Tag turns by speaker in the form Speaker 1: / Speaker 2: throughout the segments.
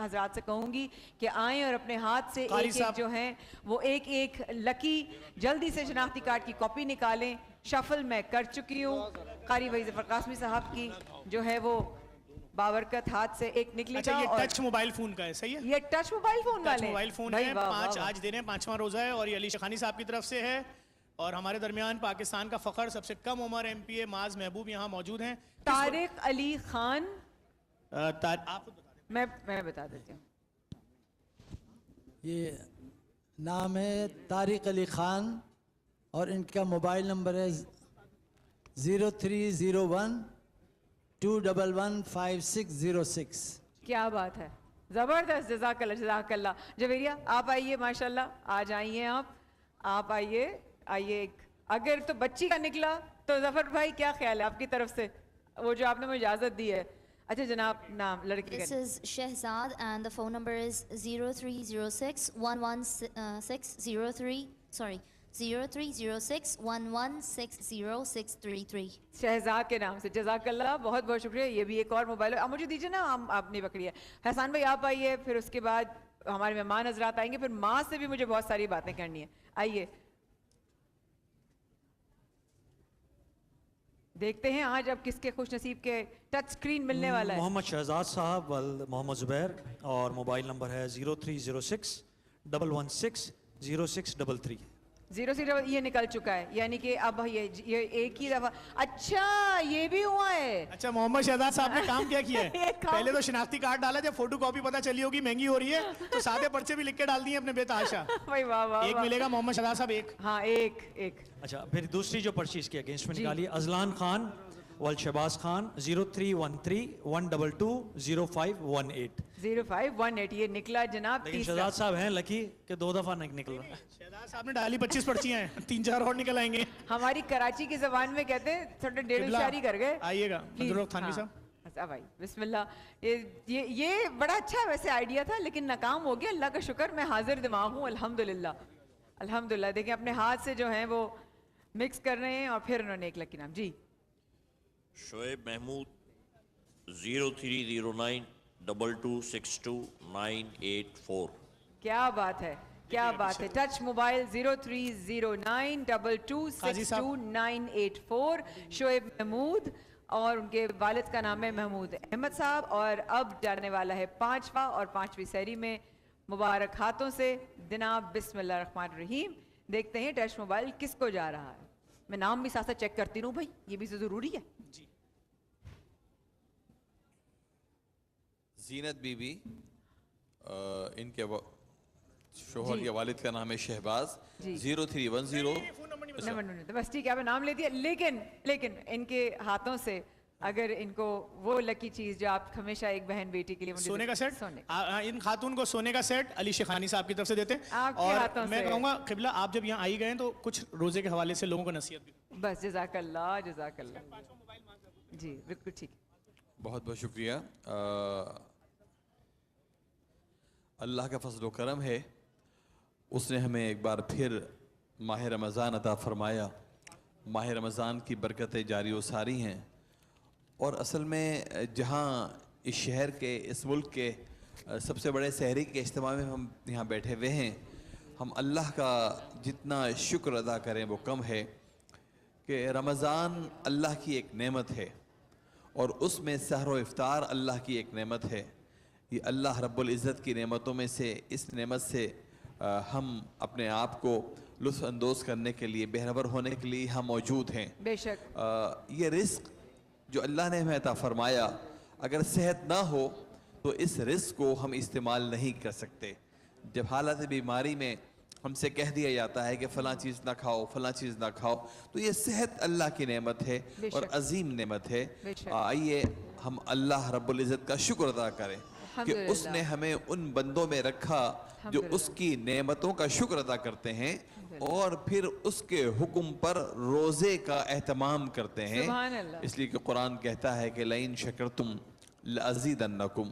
Speaker 1: حضرات سے کہوں گی کہ آئیں اور اپنے ہاتھ سے ایک ایک جو ہیں وہ ایک ایک لکی جلدی سے شناختی کارڈ کی کاپی نکالیں. شفل میں کر چکی ہوں. قاری وحید ظفر قاسمی صاحب کی جو ہے وہ بابرکت ہاتھ سے ایک نکلی.
Speaker 2: اچھا یہ ٹچ موبائل فون کا ہے, صحیح ہے؟
Speaker 1: یہ ٹچ موبائل فون والے
Speaker 2: ٹچ موبائل فون ہے, 5 آج دے رہے ہیں, 5واں روزہ ہے, اور یہ علی شیخانی صاحب کی طرف سے ہے. اور ہمارے درمیان پاکستان کا فخر, سب سے کم عمر ایم پی اے معاذ محبوب یہاں موجود ہیں.
Speaker 1: طارق علی خان.
Speaker 2: آپ
Speaker 1: میں بتا دیتی ہوں.
Speaker 3: یہ نام ہے طارق علی خان اور ان کا موبائل نمبر ہے 0301211506.
Speaker 1: کیا بات ہے, زبردست, جزاک اللہ جزاک اللہ. جویریہ آپ آئیے, ماشاءاللہ آج آئیے آپ آئیے. اگر تو بچی کا نکلا تو ظفر بھائی کیا خیال ہے آپ کی طرف سے, وہ جو آپ نے مجھے اجازت دی ہے؟ اچھا جناب, نام لڑکی کا.
Speaker 4: This is Shehzad and the phone number is 0306116063.
Speaker 1: Shahzad کے نام سے, جزاک اللہ, بہت بہت شکریہ. یہ بھی ایک اور موبائل ہے. اب مجھے دیجیے نا, آپ نے پکڑی ہے. حسان بھائی آپ آئیے, پھر اس کے بعد ہمارے مہمان حضرات آئیں گے, پھر ماں سے بھی مجھے بہت ساری باتیں کرنی ہے. آئیے دیکھتے ہیں آج اب کس کے خوش نصیب کے ٹچ سکرین ملنے والا ہے.
Speaker 5: محمد شہزاد صاحب والد محمد زبیر, اور موبائل نمبر ہے 0306116063.
Speaker 1: 0 یہ نکل چکا ہے, یعنی کہ اب یہ ایک ہی دفعہ. اچھا یہ بھی ہوا ہے.
Speaker 2: اچھا محمد شہزاد صاحب نے کام کیا ہے؟ پہلے تو شناختی کارڈ ڈالا, جب فوٹو کاپی پتہ چلی ہوگی مہنگی ہو رہی ہے تو سادے پرچے بھی لکھ کے ڈال دیے اپنے بے تحاشا. ایک ملے گا محمد شہزاد صاحب, ایک.
Speaker 1: ہاں ایک.
Speaker 5: اچھا پھر دوسری جو پرچی اس کے اگینسٹ میں نکالی, ازلان خان وال شہباز خان 0313120518.
Speaker 1: 0518 یہ نکلا جناب.
Speaker 5: لیکن شہزاد صاحب ہیں لکی کہ 2 دفعہ نکل رہا ہے.
Speaker 2: شہزاد صاحب نے ڈالی 25 پرچیاں ہیں, 3-4 اور نکل آئیں گے.
Speaker 1: ہماری کراچی کی زبان میں کہتے ہیں تھوڑا ڈیڑھ شاری کر گئے.
Speaker 2: آئیے گا عبدالرحمن تھانوی صاحب.
Speaker 1: بھائی بسم اللہ. یہ بڑا اچھا ویسے آئیڈیا تھا لیکن ناکام ہو گیا. اللہ کا شکر, میں حاضر دماغ ہوں الحمدللہ. الحمدللہ. دیکھیں اپنے ہاتھ سے جو ہیں وہ مکس کر رہے ہیں, اور پھر انہوں نے ایک لکی نام. جی
Speaker 6: شعیب محمود 0309226298
Speaker 1: کیا بات ہے, کیا بات ہے. ٹچ موبائل 0309226298 شعیب محمود, اور ان کے والد کا نام ہے محمود احمد صاحب. اور اب جانے والا ہے 5واں اور 5ویں سیری میں مبارک ہاتھوں سے. جناب بسم اللہ الرحمن الرحیم. دیکھتے ہیں ٹچ موبائل کس کو جا رہا ہے. میں نام بھی ساتھ چیک کرتی رہوں بھائی, یہ بھی تو ضروری ہے.
Speaker 2: جی
Speaker 7: زینت بی بی, ان کے شوہر کے والد کا نام ہے شہباز. 0310
Speaker 1: بس ٹھیک ہے, آپ نے نام لے دیا. لیکن ان کے ہاتھوں سے اگر ان کو وہ لکی چیز جو آپ ہمیشہ ایک بہن بیٹی کے لیے
Speaker 2: سونے کا سیٹ, ان خاتون کو سونے کا سیٹ علی شیخانی صاحب کی طرف سے دیتے. اور میں کہوں گا قبلہ آپ جب یہاں آئی گئے تو کچھ روزے کے حوالے سے لوگوں کو نصیحت بھی.
Speaker 1: بس جزاک اللہ جزاک اللہ. جی بالکل ٹھیک.
Speaker 7: بہت بہت شکریہ. اللہ کا فضل و کرم ہے, اس نے ہمیں ایک بار پھر ماہ رمضان عطا فرمایا. ماہ رمضان کی برکتیں جاری و ساری ہیں, اور اصل میں جہاں اس شہر کے, اس ملک کے سب سے بڑے سحری کے اجتماع میں ہم یہاں بیٹھے ہوئے ہیں, ہم اللہ کا جتنا شکر ادا کریں وہ کم ہے کہ رمضان اللہ کی ایک نعمت ہے, اور اس میں سحر و افطار اللہ کی ایک نعمت ہے. یہ اللہ رب العزت کی نعمتوں میں سے, اس نعمت سے ہم اپنے آپ کو لطف اندوز کرنے کے لیے, بہرور ہونے کے لیے ہم موجود ہیں.
Speaker 1: بے شک
Speaker 7: یہ رزق جو اللہ نے ہمیں عطا فرمایا, اگر صحت نہ ہو تو اس رزق کو ہم استعمال نہیں کر سکتے. جب حالت بیماری میں ہم سے کہہ دیا جاتا ہے کہ فلاں چیز نہ کھاؤ, فلاں چیز نہ کھاؤ, تو یہ صحت اللہ کی نعمت ہے اور عظیم نعمت ہے. آئیے ہم اللہ رب العزت کا شکر ادا کریں کہ اس نے ہمیں ان بندوں میں رکھا جو اس کی نعمتوں کا شکر ادا کرتے ہیں, اور پھر اس کے حکم پر روزے کا اہتمام کرتے ہیں. اس لیے کہ قرآن کہتا ہے کہ لَإِن شَكَرْتُمْ لَأَزِيدَنَّكُمْ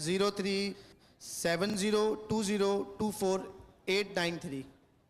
Speaker 8: 0370202489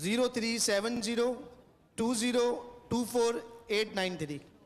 Speaker 8: 0370202489।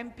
Speaker 1: MP